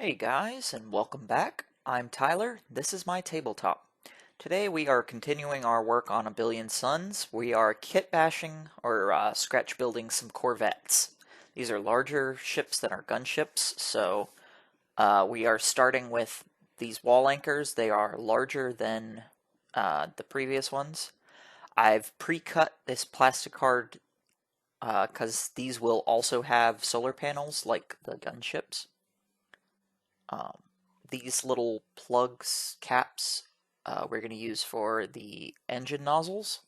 Hey guys, and welcome back. I'm Tyler. This is my tabletop. Today we are continuing our work on A Billion Suns. We are kit bashing or scratch building some Corvettes. These are larger ships than our gunships, so we are starting with these wall anchors. They are larger than the previous ones. I've pre-cut this plastic card because these will also have solar panels like the gunships. Um, these little plugs, caps, we're going to use for the engine nozzles.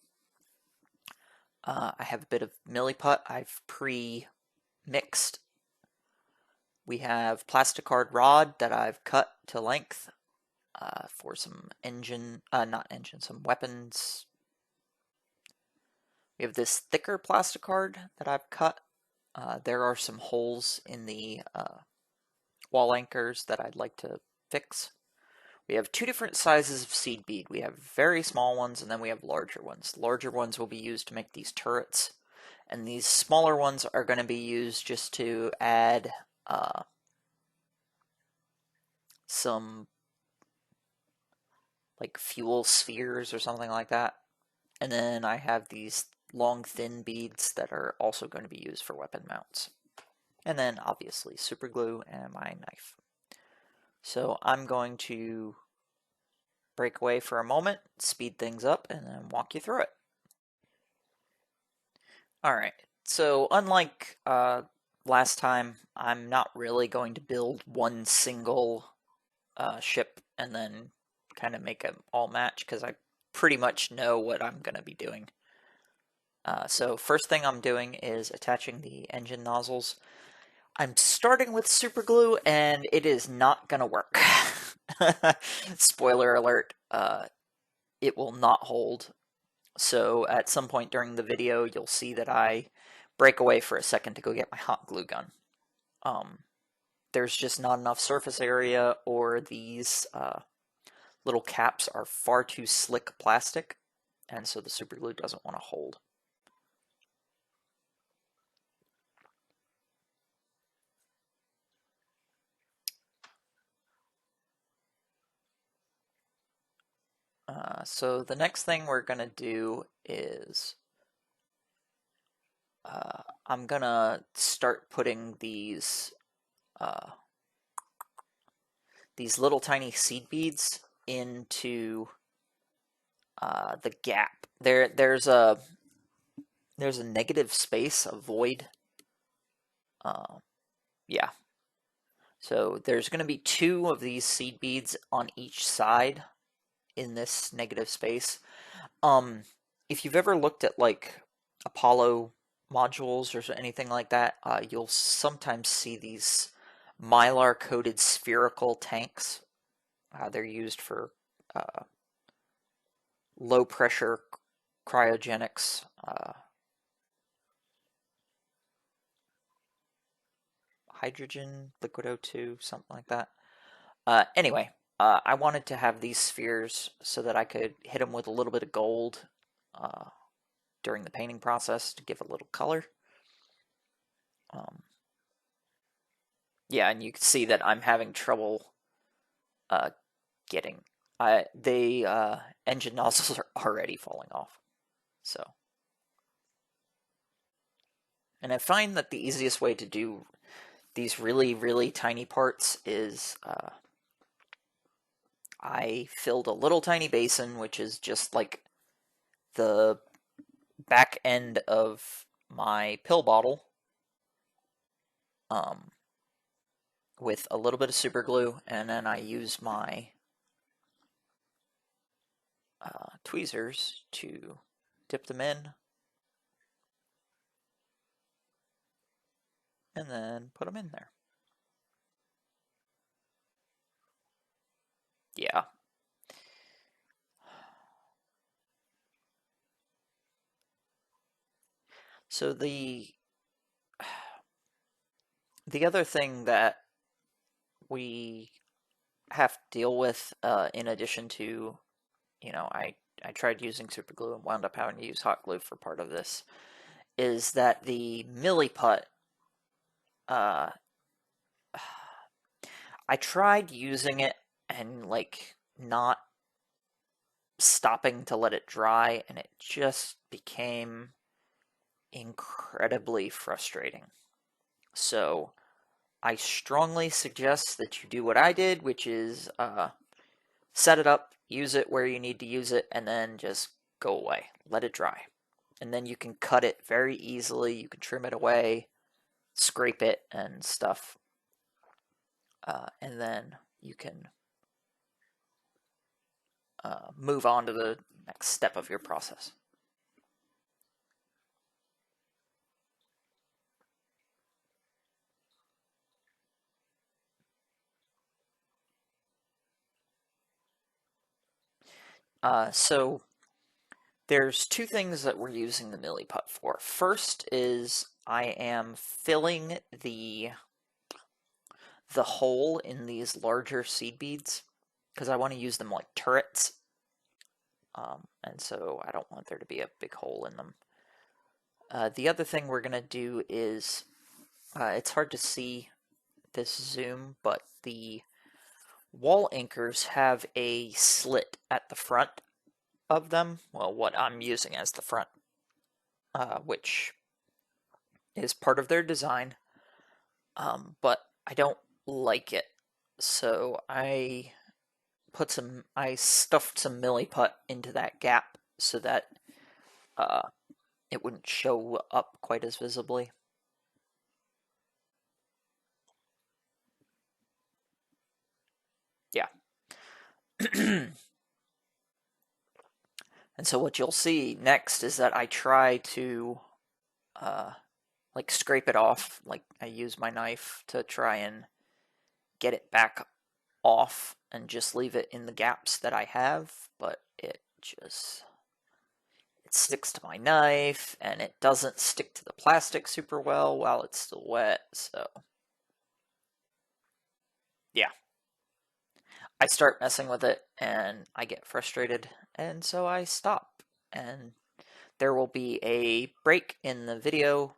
I have a bit of milliput I've pre-mixed. We have plasticard rod that I've cut to length for some some weapons. We have this thicker plasticard that I've cut. There are some holes in the wall anchors that I'd like to fix. We have two different sizes of seed bead. We have very small ones and then we have larger ones. Larger ones will be used to make these turrets, and these smaller ones are going to be used just to add some like fuel spheres or something like that. And then I have these long thin beads that are also going to be used for weapon mounts. And then obviously super glue and my knife. So I'm going to break away for a moment, speed things up, and then walk you through it. Alright, so unlike last time, I'm not really going to build one single ship and then kind of make it all match, because I pretty much know what I'm going to be doing. So first thing I'm doing is attaching the engine nozzles. I'm starting with super glue, and it is not going to work. Spoiler alert, it will not hold. So at some point during the video, you'll see that I break away for a second to go get my hot glue gun. There's just not enough surface area, or these little caps are far too slick plastic, and so the super glue doesn't want to hold. So the next thing we're gonna do is I'm gonna start putting these little tiny seed beads into the gap. There's a negative space, a void. Yeah. So there's going to be two of these seed beads on each side in this negative space. If you've ever looked at like Apollo modules or anything like that, you'll sometimes see these mylar coated spherical tanks. They're used for low pressure cryogenics. Hydrogen, liquid O2, something like that. Anyway, I wanted to have these spheres so that I could hit them with a little bit of gold during the painting process to give a little color. Yeah, and you can see that I'm having trouble getting. The engine nozzles are already falling off. So, and I find that the easiest way to do these really, really tiny parts is I filled a little tiny basin, which is just like the back end of my pill bottle, with a little bit of super glue, and then I use my tweezers to dip them in, and then put them in there. Yeah. So the other thing that we have to deal with, in addition to, I tried using super glue and wound up having to use hot glue for part of this, is that the milliput, I I tried using it and like not stopping to let it dry, and it just became incredibly frustrating. So I strongly suggest that you do what I did, which is set it up, use it where you need to use it, and then just go away. Let it dry. And then you can cut it very easily. You can trim it away, scrape it, and stuff. And then you can move on to the next step of your process. So there's two things that we're using the Millie Putt for. First is I am filling the hole in these larger seed beads because I want to use them like turrets. And so I don't want there to be a big hole in them. The other thing we're going to do is, it's hard to see this zoom, but the wall anchors have a slit at the front of them. Well, what I'm using as the front, which is part of their design, but I don't like it. So I stuffed some Millie Putt into that gap so that it wouldn't show up quite as visibly. Yeah. And so what you'll see next is that I try to like scrape it off. Like I use my knife to try and get it back off and just leave it in the gaps that I have, but it sticks to my knife and it doesn't stick to the plastic super well while it's still wet, so yeah. I start messing with it and I get frustrated, and so I stop. And there will be a break in the video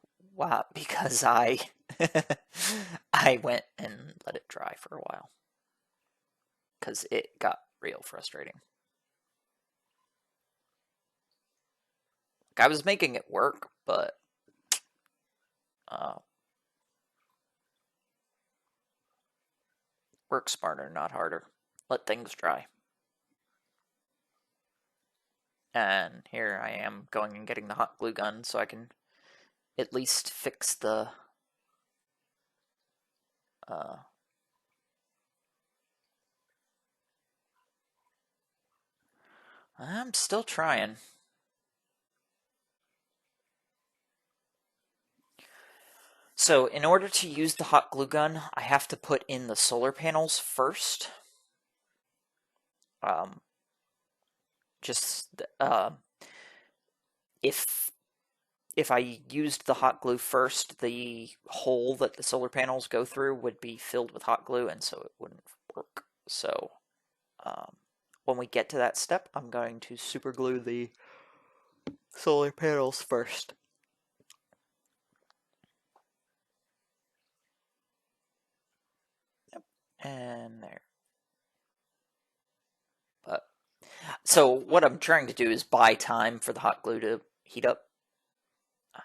because I I went and let it dry for a while because it got real frustrating. Like, I was making it work, but uh, work smarter, not harder. Let things dry. And here I am going and getting the hot glue gun so I can at least fix the uh, I'm still trying. So in order to use the hot glue gun, I have to put in the solar panels first. Um, just if if I used the hot glue first, the hole that the solar panels go through would be filled with hot glue, and so it wouldn't work. So when we get to that step, I'm going to super glue the solar panels first. Yep. And there. But so what I'm trying to do is buy time for the hot glue to heat up.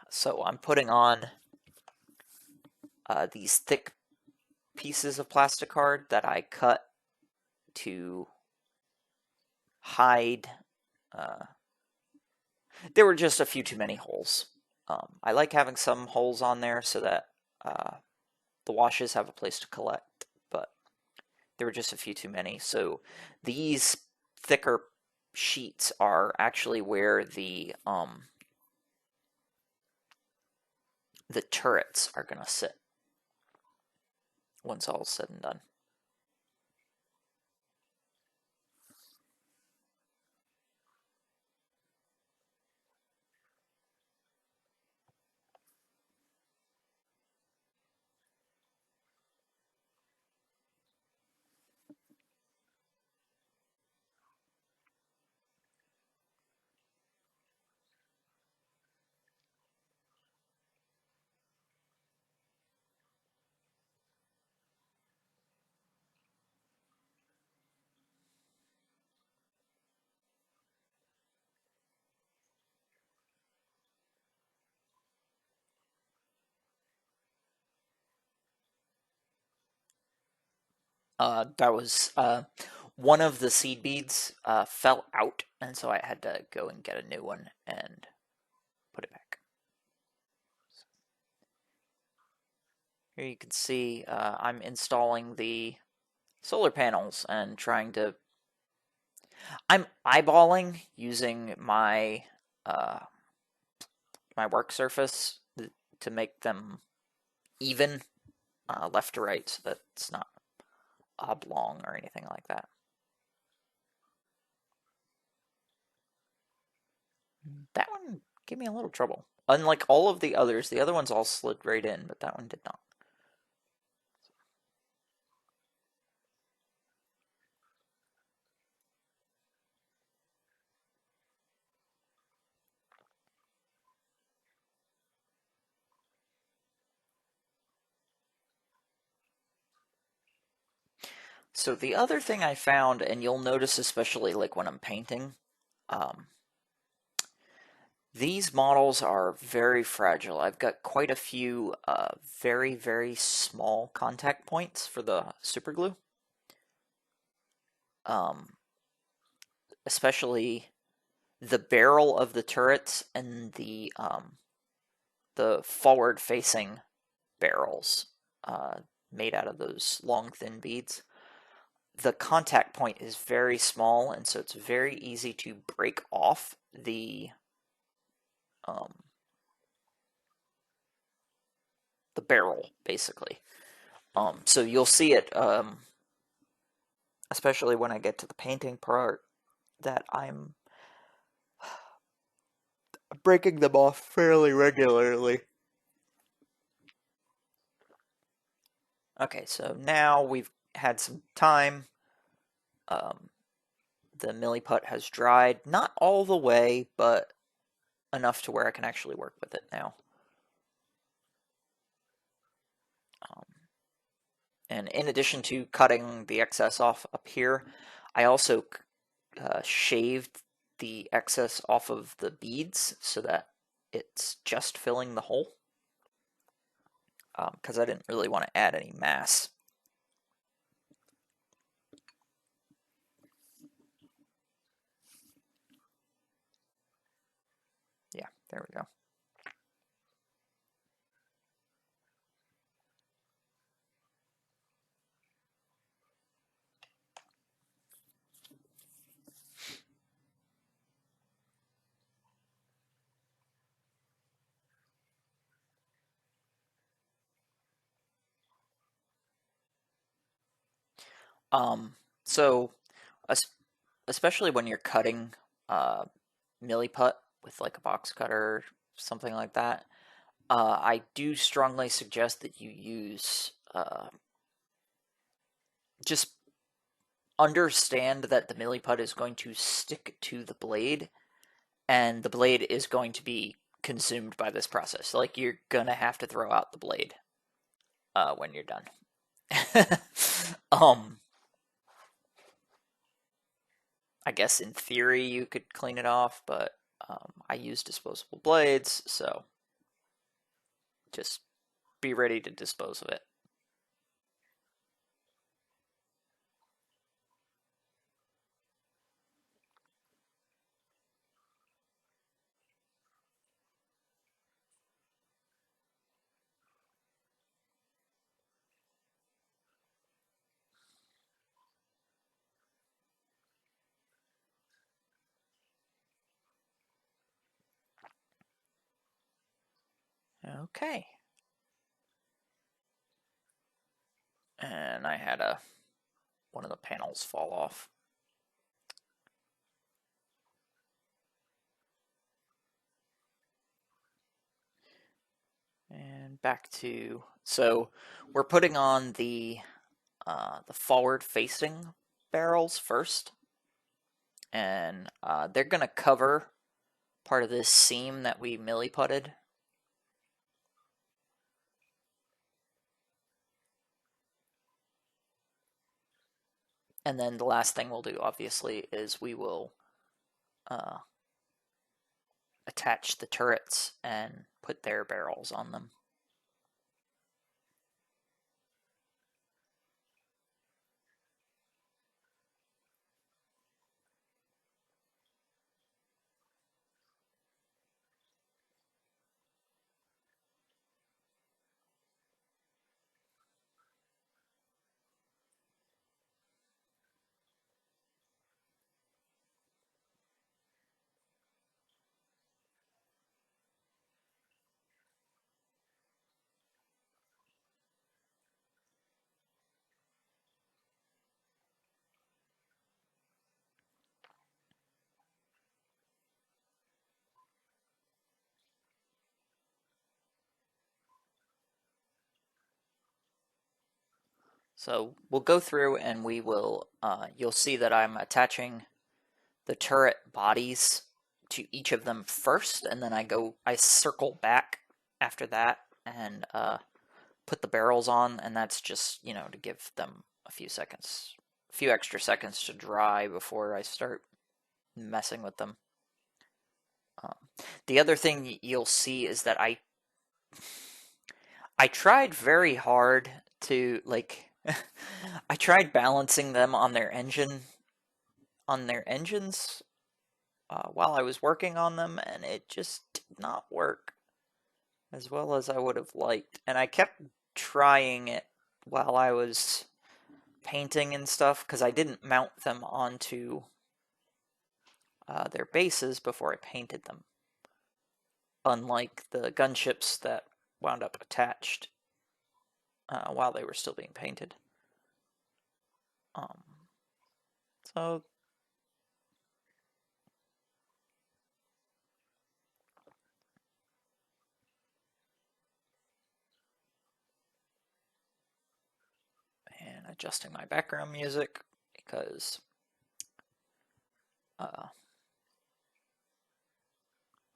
So I'm putting on these thick pieces of plastic card that I cut to hide. Uh, there were just a few too many holes. I like having some holes on there so that the washes have a place to collect, but there were just a few too many. So these thicker sheets are actually where the turrets are going to sit once all is said and done. That was one of the seed beads fell out, and so I had to go and get a new one and put it back. Here you can see I'm installing the solar panels and trying to. I'm eyeballing using my my work surface to make them even left to right, so that it's not oblong or anything like that. That one gave me a little trouble. Unlike all of the others, the other ones all slid right in, but that one did not. So the other thing I found, and you'll notice especially like when I'm painting, um, these models are very fragile. I've got quite a few very, very small contact points for the super glue. Um, Especially the barrel of the turrets and the forward-facing barrels made out of those long, thin beads. The contact point is very small, and so it's very easy to break off um, the barrel, basically. So you'll see it, especially when I get to the painting part, that I'm breaking them off fairly regularly. Okay, so now we've had some time. Um, the milliput has dried, not all the way, but enough to where I can actually work with it now. Um, and in addition to cutting the excess off up here, I also shaved the excess off of the beads so that it's just filling the hole, because I didn't really want to add any mass. Yeah, there we go. So, especially when you're cutting uh, milliput with like a box cutter, something like that, I do strongly suggest that you use just understand that the milliput is going to stick to the blade, and the blade is going to be consumed by this process. Like you're gonna have to throw out the blade when you're done. um, I guess in theory you could clean it off, but I use disposable blades, so just be ready to dispose of it. Okay. And I had one of the panels fall off. And back to, so we're putting on the forward facing barrels first, and they're gonna cover part of this seam that we milliputted. And then the last thing we'll do, obviously, is we will uh, attach the turrets and put their barrels on them. So we'll go through and we will, you'll see that I'm attaching the turret bodies to each of them first, and then I circle back after that and put the barrels on, and that's just, to give them a few extra seconds to dry before I start messing with them. Um, the other thing you'll see is that I tried very hard to I tried balancing them on their engines while I was working on them, and it just did not work as well as I would have liked. And I kept trying it while I was painting and stuff because I didn't mount them onto their bases before I painted them, unlike the gunships that wound up attached while they were still being painted. Um, so and adjusting my background music because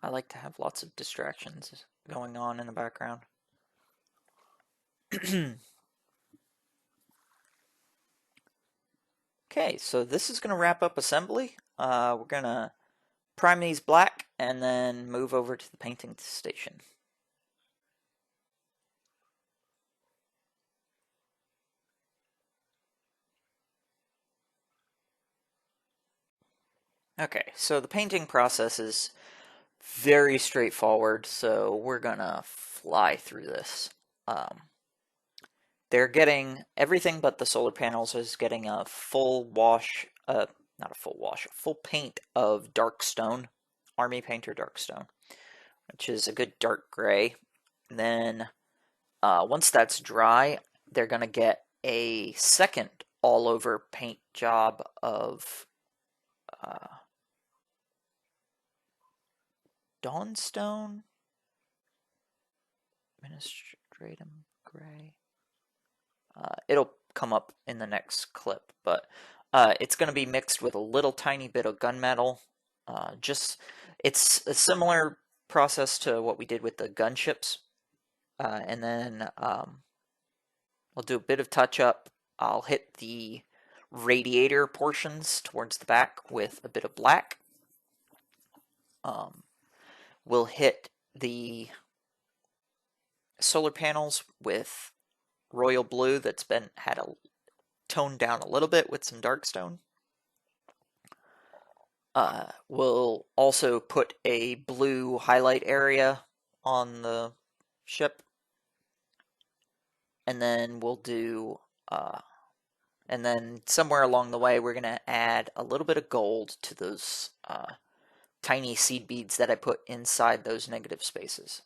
I like to have lots of distractions going on in the background. Okay, so this is going to wrap up assembly. We're going to prime these black and then move over to the painting station. Okay, so the painting process is very straightforward, so we're gonna fly through this. They're getting everything but the solar panels is getting a full wash, not a full wash, a full paint of dark stone, Army Painter dark stone, which is a good dark gray. And then once that's dry, they're gonna get a second all over paint job of Dawnstone, Administratum Gray. It'll come up in the next clip, but it's going to be mixed with a little tiny bit of gunmetal. It's a similar process to what we did with the gunships, and then I'll do a bit of touch up. I'll hit the radiator portions towards the back with a bit of black. We'll hit the solar panels with royal blue that's been toned down a little bit with some dark stone. We'll also put a blue highlight area on the ship, and then we'll do and then somewhere along the way we're going to add a little bit of gold to those tiny seed beads that I put inside those negative spaces.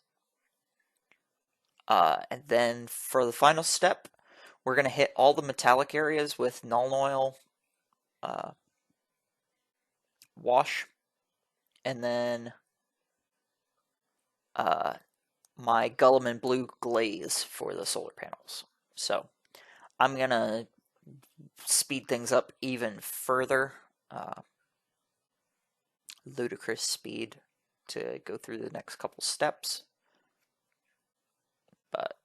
And then for the final step, we're going to hit all the metallic areas with Null Oil wash, and then my Guilliman Blue glaze for the solar panels. So I'm going to speed things up even further, ludicrous speed to go through the next couple steps, but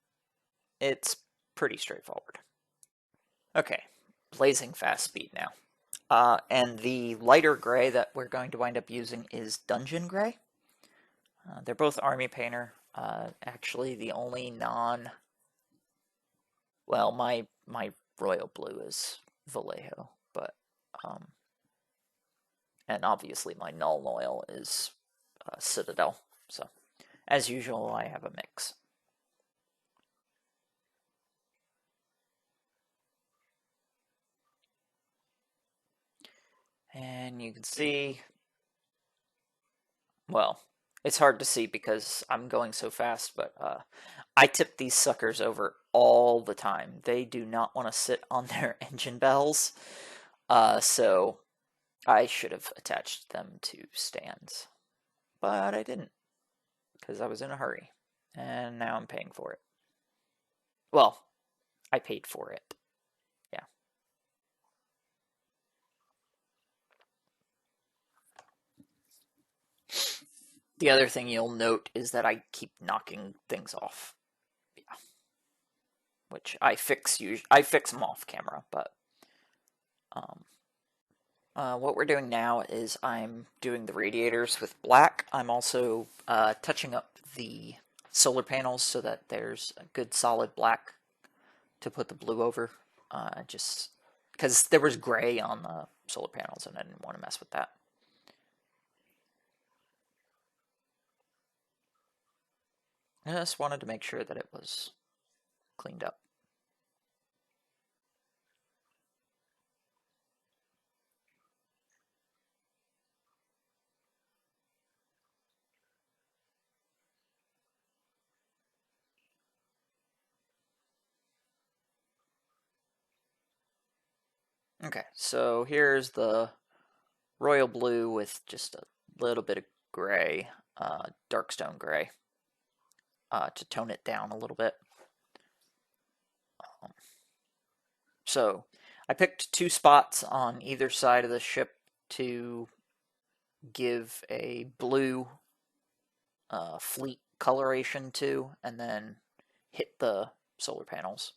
it's pretty straightforward. Okay, blazing fast speed now. And the lighter gray that we're going to wind up using is Dungeon Gray. They're both Army Painter. Actually, the only well, my royal blue is Vallejo, but and obviously my Null Oil is Citadel. So, as usual, I have a mix. And you can see, well, it's hard to see because I'm going so fast, but I tip these suckers over all the time. They do not want to sit on their engine bells, so I should have attached them to stands, but I didn't because I was in a hurry, and now I'm paying for it. Well, I paid for it. The other thing you'll note is that I keep knocking things off. Yeah. Which I fix them off camera, but um, what we're doing now is I'm doing the radiators with black. I'm also touching up the solar panels so that there's a good solid black to put the blue over. Just because there was gray on the solar panels and I didn't want to mess with that. I just wanted to make sure that it was cleaned up. Okay, so here's the royal blue with just a little bit of gray, dark stone gray, to tone it down a little bit. So I picked two spots on either side of the ship to give a blue fleet coloration to, and then hit the solar panels.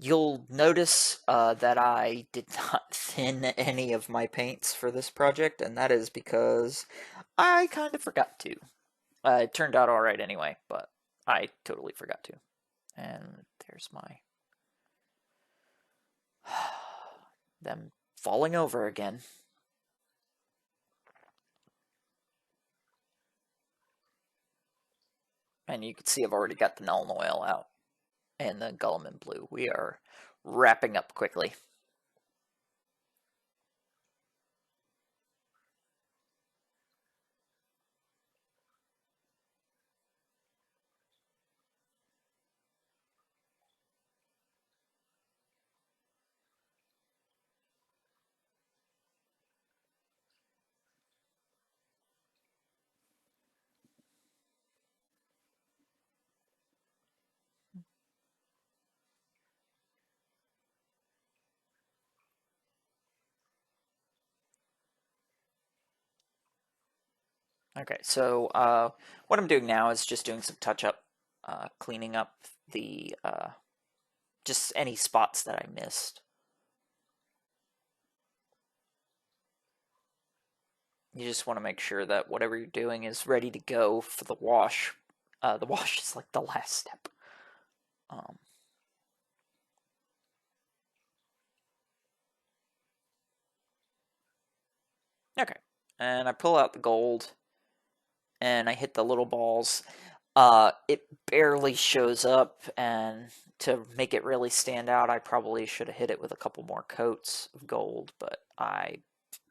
You'll notice that I did not thin any of my paints for this project, and that is because I kind of forgot to. It turned out alright anyway, but I totally forgot to. And there's my... them falling over again. And you can see I've already got the Nuln Oil out and the Guilliman Blue. We are wrapping up quickly. Okay, so what I'm doing now is just doing some touch-up, cleaning up the just any spots that I missed. You just want to make sure that whatever you're doing is ready to go for the wash. The wash is like the last step. Um, okay, and I pull out the gold, and I hit the little balls. It barely shows up, and to make it really stand out, I probably should have hit it with a couple more coats of gold, but I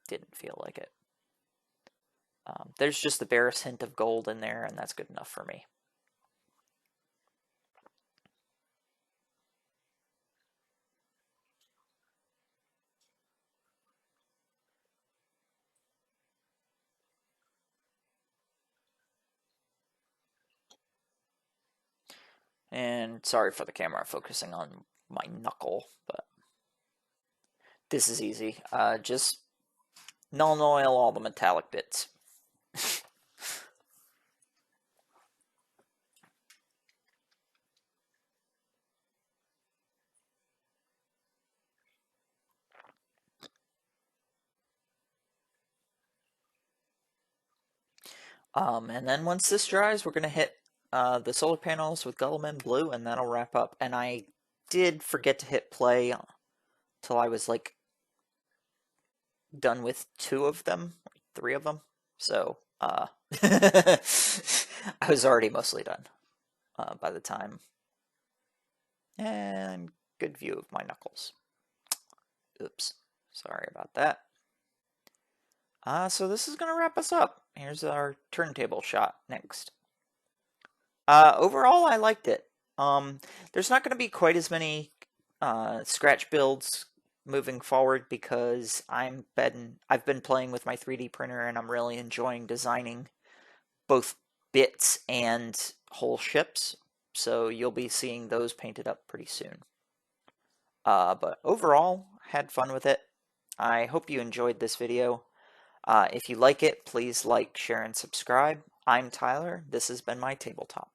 didn't feel like it. There's just the barest hint of gold in there, and that's good enough for me. And sorry for the camera focusing on my knuckle, but this is easy. Just Nuln Oil all the metallic bits. And then once this dries, we're going to hit the solar panels with Guilliman Blue, and that'll wrap up. And I did forget to hit play till I was like done with two of them, three of them. So I was already mostly done by the time. And good view of my knuckles. Oops, sorry about that. So this is going to wrap us up. Here's our turntable shot next. Overall, I liked it. There's not going to be quite as many scratch builds moving forward because I've been playing with my 3D printer and I'm really enjoying designing both bits and whole ships. So you'll be seeing those painted up pretty soon. But overall, had fun with it. I hope you enjoyed this video. If you like it, please like, share, and subscribe. I'm Tyler. This has been my tabletop.